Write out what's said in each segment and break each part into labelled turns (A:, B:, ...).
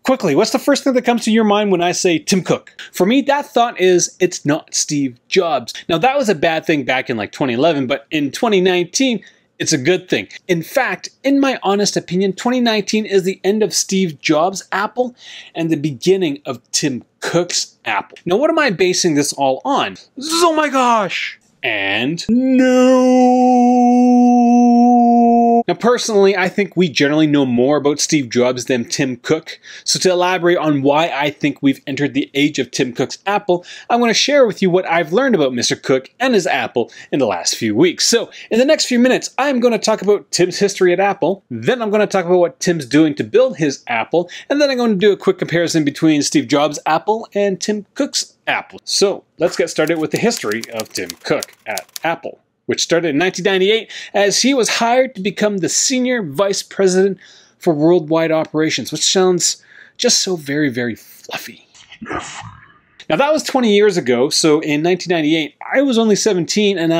A: Quickly, what's the first thing that comes to your mind when I say Tim Cook? For me, that thought is, it's not Steve Jobs. Now, that was a bad thing back in like 2011, but in 2019, it's a good thing. In fact, in my honest opinion, 2019 is the end of Steve Jobs' Apple and the beginning of Tim Cook's Apple. Now, what am I basing this all on? Oh my gosh! And no! Now, personally, I think we generally know more about Steve Jobs than Tim Cook. So to elaborate on why I think we've entered the age of Tim Cook's Apple, I'm going to share with you what I've learned about Mr. Cook and his Apple in the last few weeks. So in the next few minutes, I'm going to talk about Tim's history at Apple. Then I'm going to talk about what Tim's doing to build his Apple. And then I'm going to do a quick comparison between Steve Jobs' Apple and Tim Cook's Apple. So let's get started with the history of Tim Cook at Apple, which started in 1998 as he was hired to become the Senior Vice President for Worldwide Operations, which sounds just so very, very fluffy. Now that was 20 years ago, so in 1998, I was only 17, and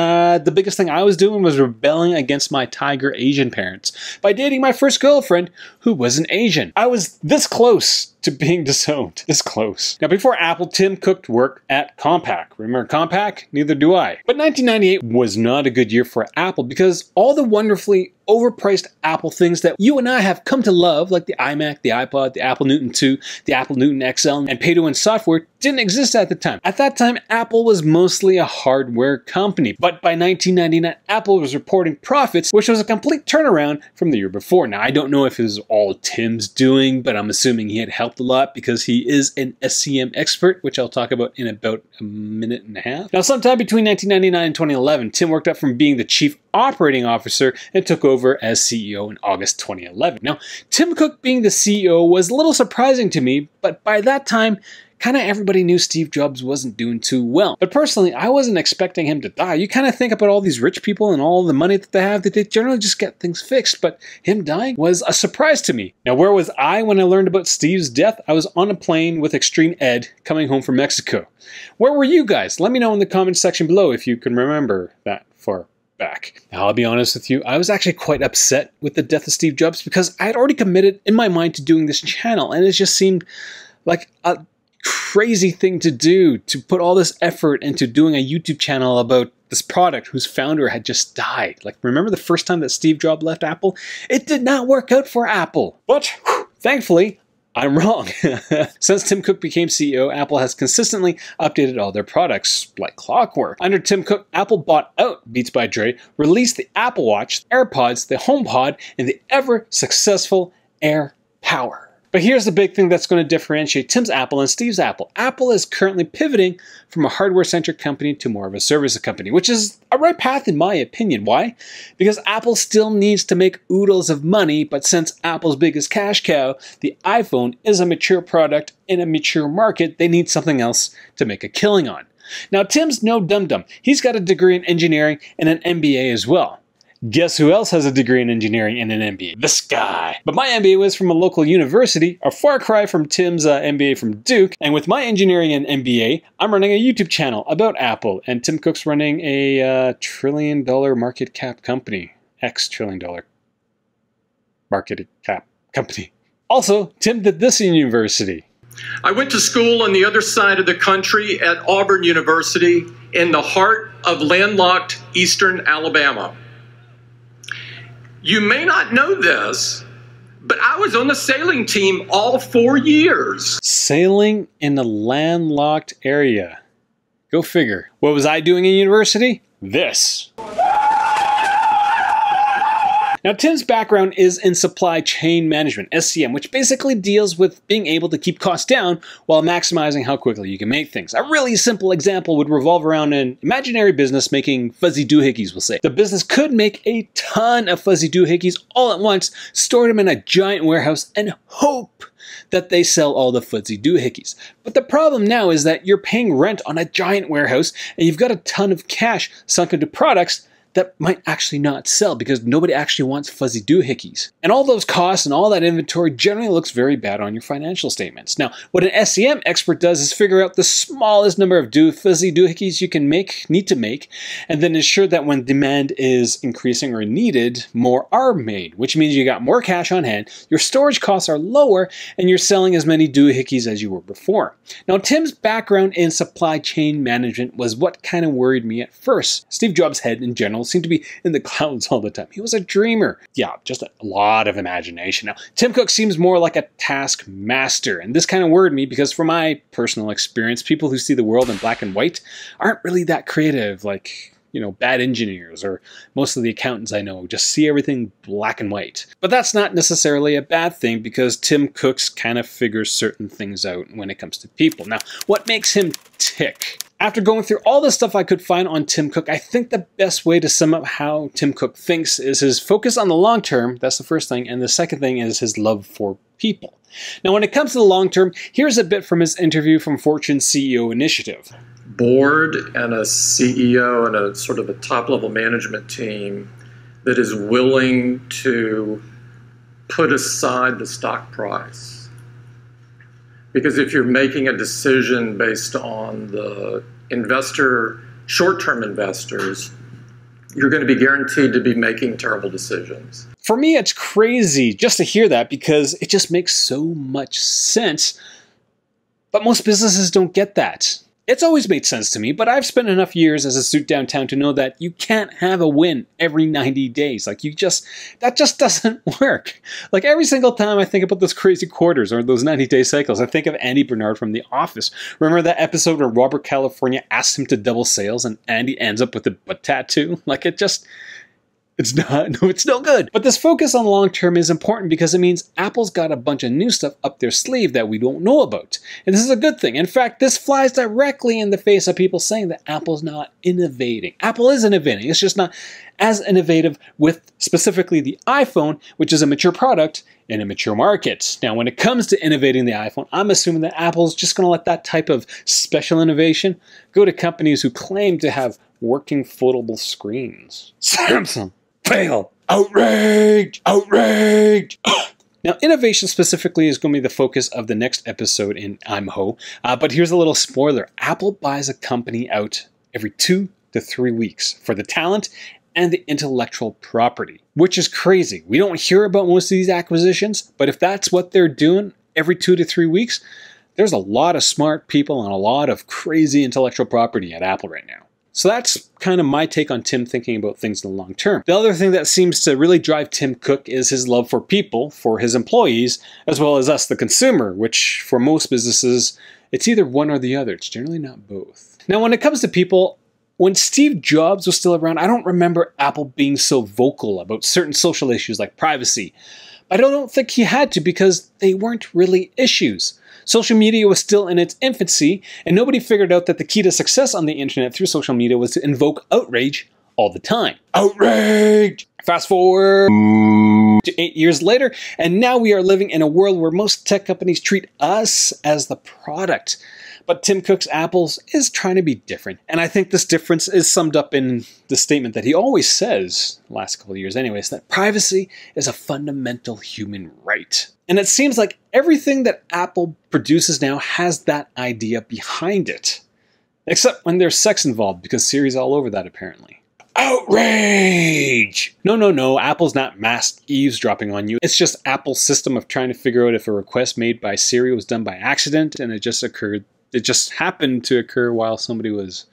A: the biggest thing I was doing was rebelling against my tiger Asian parents by dating my first girlfriend, who was an Asian. I was this close to being disowned. This close. Now before Apple, Tim Cook worked at Compaq. Remember Compaq? Neither do I. But 1998 was not a good year for Apple because all the wonderfully overpriced Apple things that you and I have come to love, like the iMac, the iPod, the Apple Newton 2, the Apple Newton XL, and pay-to-win software, didn't exist at the time. At that time, Apple was mostly a hardware company. But by 1999, Apple was reporting profits, which was a complete turnaround from the year before. Now, I don't know if it was all Tim's doing, but I'm assuming he had helped a lot because he is an SCM expert, which I'll talk about in about a minute and a half. Now, sometime between 1999 and 2011, Tim worked up from being the chief operating officer and took over as CEO in August 2011. Now, Tim Cook being the CEO was a little surprising to me, but by that time, kind of everybody knew Steve Jobs wasn't doing too well. But personally, I wasn't expecting him to die. You kind of think about all these rich people and all the money that they have, that they generally just get things fixed, but him dying was a surprise to me. Now, where was I when I learned about Steve's death? I was on a plane with Extreme Ed coming home from Mexico. Where were you guys? Let me know in the comments section below if you can remember that far back. Now, I'll be honest with you, I was actually quite upset with the death of Steve Jobs because I had already committed in my mind to doing this channel, and it just seemed like a crazy thing to do, to put all this effort into doing a YouTube channel about this product whose founder had just died. Like, remember the first time that Steve Jobs left Apple? It did not work out for Apple. But thankfully, I'm wrong. Since Tim Cook became CEO, Apple has consistently updated all their products, like clockwork. Under Tim Cook, Apple bought out Beats by Dre, released the Apple Watch, AirPods, the HomePod, and the ever-successful AirPower. But here's the big thing that's going to differentiate Tim's Apple and Steve's Apple. Apple is currently pivoting from a hardware-centric company to more of a service company, which is a right path in my opinion. Why? Because Apple still needs to make oodles of money, but since Apple's biggest cash cow, the iPhone, is a mature product in a mature market, they need something else to make a killing on. Now, Tim's no dum-dum. He's got a degree in engineering and an MBA as well. Guess who else has a degree in engineering and an MBA? This guy. But my MBA was from a local university, a far cry from Tim's MBA from Duke. And with my engineering and MBA, I'm running a YouTube channel about Apple. And Tim Cook's running a $1 trillion market cap company. $1 trillion market cap company. Also, Tim did this in university.
B: I went to school on the other side of the country at Auburn University in the heart of landlocked eastern Alabama. You may not know this, but I was on the sailing team all 4 years.
A: Sailing in a landlocked area. Go figure. What was I doing in university? This. Now, Tim's background is in supply chain management, SCM, which basically deals with being able to keep costs down while maximizing how quickly you can make things. A really simple example would revolve around an imaginary business making fuzzy doohickeys, we'll say. The business could make a ton of fuzzy doohickeys all at once, store them in a giant warehouse, and hope that they sell all the fuzzy doohickeys. But the problem now is that you're paying rent on a giant warehouse, and you've got a ton of cash sunk into products that might actually not sell because nobody actually wants fuzzy doohickeys. And all those costs and all that inventory generally looks very bad on your financial statements. Now, what an SEM expert does is figure out the smallest number of fuzzy doohickeys you can need to make, and then ensure that when demand is increasing or needed, more are made, which means you got more cash on hand, your storage costs are lower, and you're selling as many doohickeys as you were before. Now, Tim's background in supply chain management was what kind of worried me at first. Steve Jobs' head in general seemed to be in the clouds all the time. He was a dreamer. Yeah, just a lot of imagination. Now, Tim Cook seems more like a taskmaster, and this kind of worried me because from my personal experience, people who see the world in black and white aren't really that creative, like, you know, bad engineers or most of the accountants I know just see everything black and white. But that's not necessarily a bad thing because Tim Cook's kind of figures certain things out when it comes to people. Now, what makes him tick? After going through all the stuff I could find on Tim Cook, I think the best way to sum up how Tim Cook thinks is his focus on the long term. That's the first thing. And the second thing is his love for people. Now, when it comes to the long term, here's a bit from his interview from Fortune's CEO Initiative.
B: Board and a CEO and a sort of a top-level management team that is willing to put aside the stock price. Because if you're making a decision based on the short-term investors, you're going to be guaranteed to be making terrible decisions.
A: For me, it's crazy just to hear that because it just makes so much sense. But most businesses don't get that. It's always made sense to me, but I've spent enough years as a suit downtown to know that you can't have a win every 90 days. Like that just doesn't work. Like every single time I think about those crazy quarters or those 90-day cycles, I think of Andy Bernard from The Office. Remember that episode where Robert California asked him to double sales and Andy ends up with a butt tattoo? Like it's no good. But this focus on long term is important because it means Apple's got a bunch of new stuff up their sleeve that we don't know about. And this is a good thing. In fact, this flies directly in the face of people saying that Apple's not innovating. Apple is innovating. It's just not as innovative with specifically the iPhone, which is a mature product in a mature market. Now, when it comes to innovating the iPhone, I'm assuming that Apple's just going to let that type of special innovation go to companies who claim to have working foldable screens. Samsung. Fail! Outrage! Outrage! Now, innovation specifically is going to be the focus of the next episode in IMHO, but here's a little spoiler. Apple buys a company out every 2 to 3 weeks for the talent and the intellectual property, which is crazy. We don't hear about most of these acquisitions, but if that's what they're doing every 2 to 3 weeks, there's a lot of smart people and a lot of crazy intellectual property at Apple right now. So that's kind of my take on Tim thinking about things in the long term. The other thing that seems to really drive Tim Cook is his love for people, for his employees, as well as us, the consumer, which for most businesses, it's either one or the other. It's generally not both. Now, when it comes to people, when Steve Jobs was still around, I don't remember Apple being so vocal about certain social issues like privacy. But I don't think he had to because they weren't really issues. Social media was still in its infancy, and nobody figured out that the key to success on the internet through social media was to invoke outrage all the time. Outrage! Fast forward to 8 years later, and now we are living in a world where most tech companies treat us as the product. But Tim Cook's Apple's is trying to be different. And I think this difference is summed up in the statement that he always says, the last couple of years anyways, that privacy is a fundamental human right. And it seems like everything that Apple produces now has that idea behind it. Except when there's sex involved, because Siri's all over that apparently. Outrage! No, Apple's not mass eavesdropping on you. It's just Apple's system of trying to figure out if a request made by Siri was done by accident and it just happened to occur while somebody was,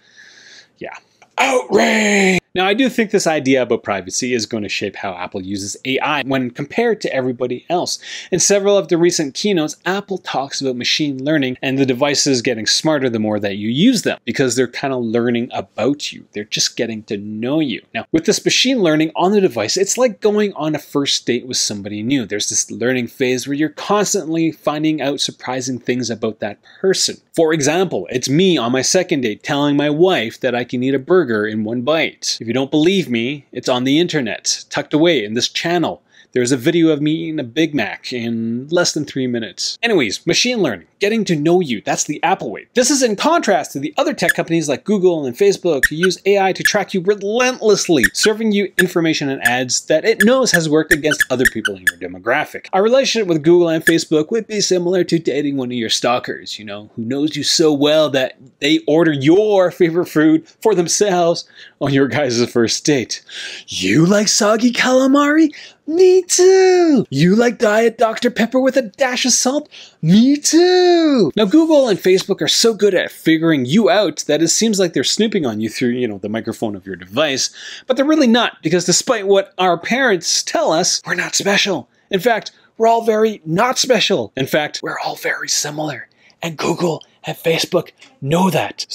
A: outrage! Now, I do think this idea about privacy is going to shape how Apple uses AI when compared to everybody else. In several of the recent keynotes, Apple talks about machine learning and the devices getting smarter the more that you use them because they're kind of learning about you. They're just getting to know you. Now, with this machine learning on the device, it's like going on a first date with somebody new. There's this learning phase where you're constantly finding out surprising things about that person. For example, it's me on my second date telling my wife that I can eat a burger in one bite. If you don't believe me, it's on the internet, tucked away in this channel. There's a video of me eating a Big Mac in less than 3 minutes. Anyways, machine learning, getting to know you, that's the Apple way. This is in contrast to the other tech companies like Google and Facebook who use AI to track you relentlessly, serving you information and ads that it knows has worked against other people in your demographic. Our relationship with Google and Facebook would be similar to dating one of your stalkers, you know, who knows you so well that they order your favorite food for themselves on your guys' first date. You like soggy calamari? Me too! You like Diet Dr. Pepper with a dash of salt? Me too! Now Google and Facebook are so good at figuring you out that it seems like they're snooping on you through, you know, the microphone of your device, but they're really not, because despite what our parents tell us, we're not special. In fact, we're all very not special. In fact, we're all very similar. And Google and Facebook know that.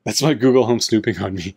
A: That's my Google Home snooping on me.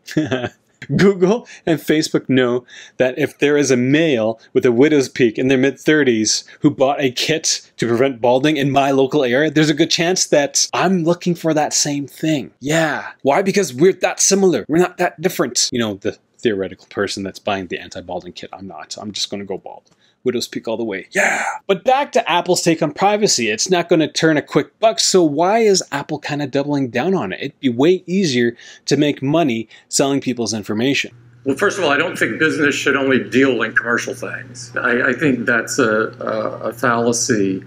A: Google and Facebook know that if there is a male with a widow's peak in their mid-30s who bought a kit to prevent balding in my local area, there's a good chance that I'm looking for that same thing. Yeah. Why? Because we're that similar. We're not that different. You know, the theoretical person that's buying the anti-balding kit. I'm not. I'm just going to go bald. Widow's peak all the way. Yeah! But back to Apple's take on privacy. It's not going to turn a quick buck, so why is Apple kind of doubling down on it? It'd be way easier to make money selling people's information.
B: Well, first of all, I don't think business should only deal in commercial things. I think that's a fallacy.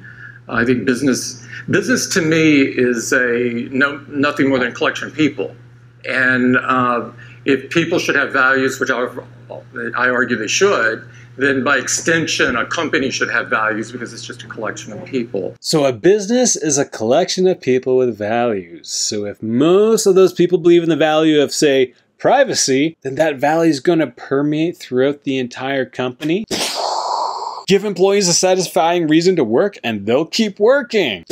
B: I think business to me is nothing more than a collection of people. And if people should have values, which I argue they should, then by extension, a company should have values because it's just a collection of people.
A: So a business is a collection of people with values. So if most of those people believe in the value of, say, privacy, then that value is going to permeate throughout the entire company. Give employees a satisfying reason to work and they'll keep working.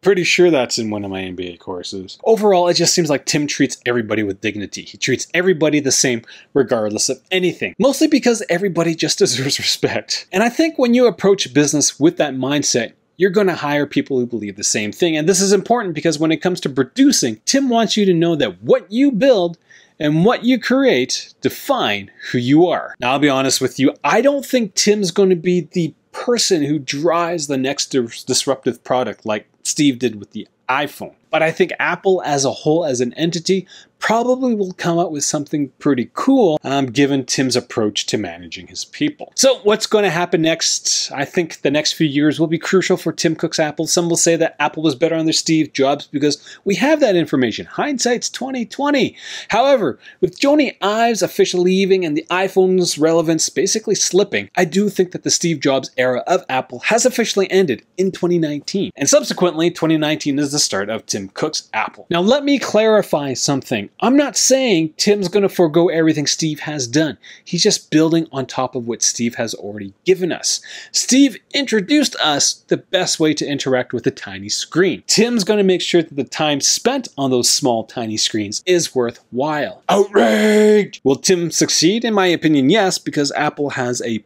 A: Pretty sure that's in one of my MBA courses. Overall, it just seems like Tim treats everybody with dignity. He treats everybody the same regardless of anything. Mostly because everybody just deserves respect. And I think when you approach business with that mindset, you're going to hire people who believe the same thing. And this is important because when it comes to producing, Tim wants you to know that what you build and what you create define who you are. Now, I'll be honest with you, I don't think Tim's going to be the person who drives the next disruptive product like Steve did with the iPhone. But I think Apple as a whole, as an entity, probably will come up with something pretty cool given Tim's approach to managing his people. So what's going to happen next? I think the next few years will be crucial for Tim Cook's Apple. Some will say that Apple was better under Steve Jobs because we have that information. Hindsight's 20/20. However, with Jony Ives officially leaving and the iPhone's relevance basically slipping, I do think that the Steve Jobs era of Apple has officially ended in 2019. And subsequently, 2019 is the start of Tim Cook's Apple. Now let me clarify something. I'm not saying Tim's going to forego everything Steve has done. He's just building on top of what Steve has already given us. Steve introduced us the best way to interact with a tiny screen. Tim's going to make sure that the time spent on those small tiny screens is worthwhile. Outrage! Will Tim succeed? In my opinion, yes, because Apple has a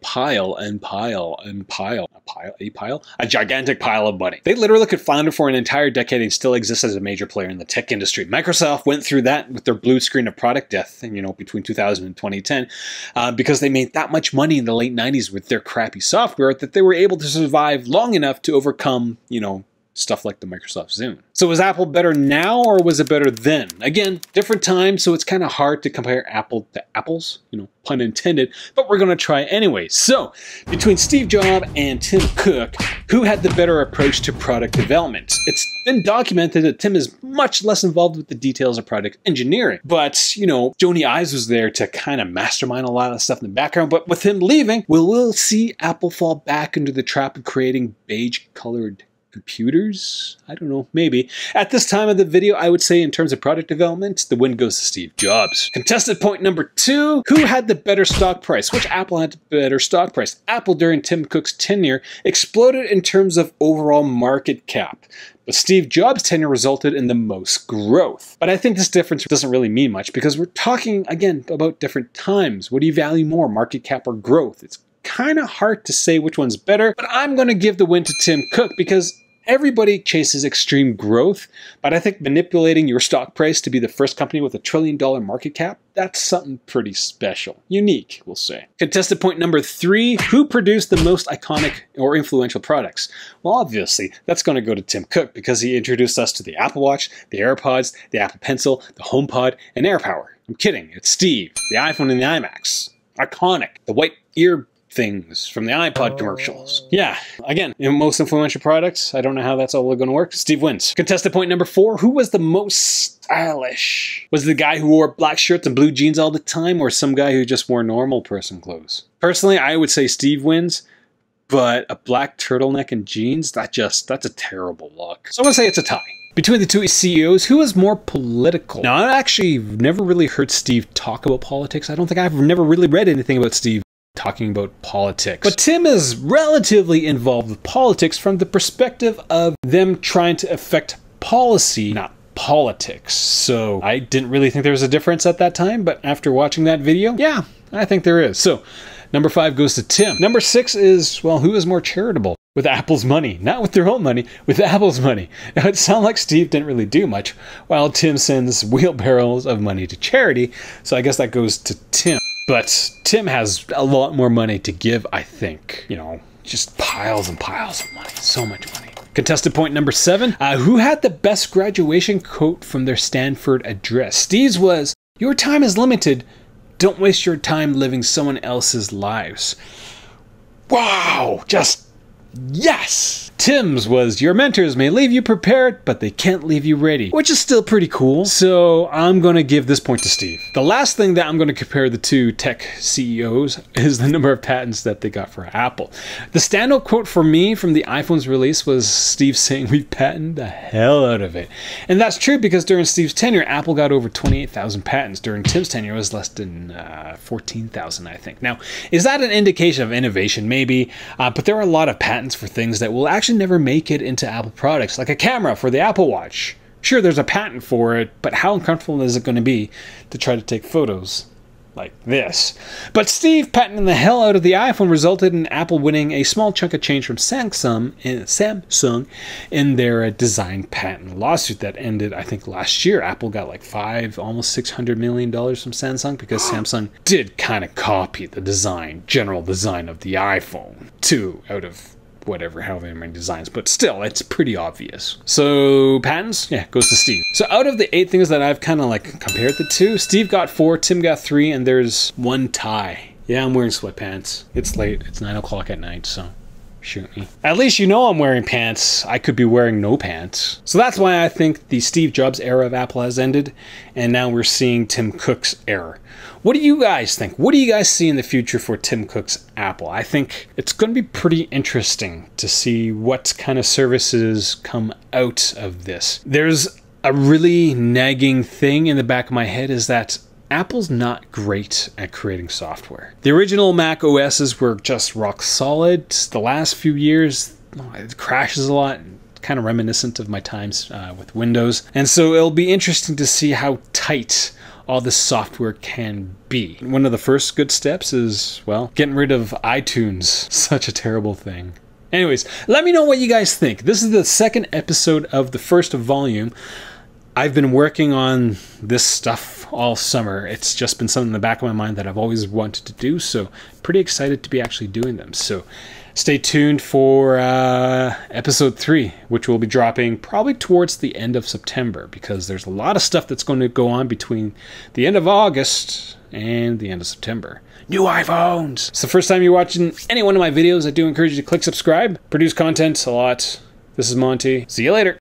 A: gigantic pile of money. They literally could flounder for an entire decade and still exist as a major player in the tech industry. Microsoft went through that with their blue screen of product death, you know, between 2000 and 2010, because they made that much money in the late 90s with their crappy software that they were able to survive long enough to overcome, you know, stuff like the Microsoft Zune. So is Apple better now or was it better then? Again, different times, so it's kind of hard to compare Apple to apples, you know, pun intended, but we're going to try anyway. So between Steve Jobs and Tim Cook, who had the better approach to product development? It's been documented that Tim is much less involved with the details of product engineering, but, you know, Jony Ives was there to kind of mastermind a lot of stuff in the background, but with him leaving, we'll see Apple fall back into the trap of creating beige-colored computers? I don't know, maybe. At this time of the video, I would say in terms of product development, the win goes to Steve Jobs. Contested point number 2, who had the better stock price? Which Apple had the better stock price? Apple during Tim Cook's tenure exploded in terms of overall market cap. But Steve Jobs' tenure resulted in the most growth. But I think this difference doesn't really mean much because we're talking, again, about different times. What do you value more, market cap or growth? It's kind of hard to say which one's better, but I'm going to give the win to Tim Cook because Everybody chases extreme growth, but I think manipulating your stock price to be the first company with $1 trillion market cap, that's something pretty special. Unique, we'll say. Contested point number 3, who produced the most iconic or influential products? Well, obviously, that's going to go to Tim Cook because he introduced us to the Apple Watch, the AirPods, the Apple Pencil, the HomePod, and AirPower. I'm kidding, it's Steve, the iPhone and the iMacs. Iconic, the white ear things from the iPod commercials. Yeah, again, most influential products. I don't know how that's all going to work. Steve wins. Contested point number 4, who was the most stylish? Was it the guy who wore black shirts and blue jeans all the time, or some guy who just wore normal person clothes? Personally, I would say Steve wins, but a black turtleneck and jeans, that's a terrible look. So I'm gonna say it's a tie. Between the two CEOs, who is more political? Now, I actually never really heard Steve talk about politics. I don't think I've never really read anything about Steve talking about politics. But Tim is relatively involved with politics from the perspective of them trying to affect policy, not politics. So I didn't really think there was a difference at that time, but after watching that video, yeah, I think there is. So number 5 goes to Tim. Number 6 is, well, who is more charitable? With Apple's money. Not with their own money, with Apple's money. Now, it sounds like Steve didn't really do much, while Tim sends wheelbarrows of money to charity, so I guess that goes to Tim. But Tim has a lot more money to give, I think. You know, just piles and piles of money. So much money. Contested point number 7. Who had the best graduation quote from their Stanford address? Steve's was, "Your time is limited. Don't waste your time living someone else's lives." Wow! Just yes! Tim's was, "Your mentors may leave you prepared, but they can't leave you ready," which is still pretty cool. So I'm going to give this point to Steve. The last thing that I'm going to compare the two tech CEOs is the number of patents that they got for Apple. The standout quote for me from the iPhone's release was Steve saying, "We've patented the hell out of it." And that's true because during Steve's tenure, Apple got over 28,000 patents. During Tim's tenure, it was less than 14,000, I think. Now, is that an indication of innovation? Maybe, but there are a lot of patents for things that will actually never make it into Apple products, like a camera for the Apple Watch. Sure, there's a patent for it, but how uncomfortable is it going to be to try to take photos like this? But Steve patenting the hell out of the iPhone resulted in Apple winning a small chunk of change from Samsung in their design patent lawsuit that ended, I think, last year. Apple got like almost $600 million from Samsung because Samsung did kind of copy the general design of the iPhone 2 out of whatever, however many designs, but still, it's pretty obvious. So patents, yeah, goes to Steve. So out of the 8 things that I've kind of like compared the two, Steve got 4, Tim got 3, and there's one tie. Yeah, I'm wearing sweatpants. It's late, it's 9 o'clock at night, so shoot me. At least you know I'm wearing pants. I could be wearing no pants. So that's why I think the Steve Jobs era of Apple has ended, and now we're seeing Tim Cook's era. What do you guys think? What do you guys see in the future for Tim Cook's Apple? I think it's going to be pretty interesting to see what kind of services come out of this. There's a really nagging thing in the back of my head is that Apple's not great at creating software. The original Mac OSs were just rock solid. The last few years, it crashes a lot. Kind of reminiscent of my times with Windows. And so it'll be interesting to see how tight all this software can be. One of the first good steps is, well, getting rid of iTunes. Such a terrible thing. Anyways, let me know what you guys think. This is the 2nd episode of the 1st volume. I've been working on this stuff all summer. It's just been something in the back of my mind that I've always wanted to do, so pretty excited to be actually doing them. So stay tuned for episode 3, which will be dropping probably towards the end of September, because there's a lot of stuff that's going to go on between the end of August and the end of September. New iPhones! It's the first time you're watching any one of my videos, I do encourage you to click subscribe. Produce content a lot. This is Monty. See you later.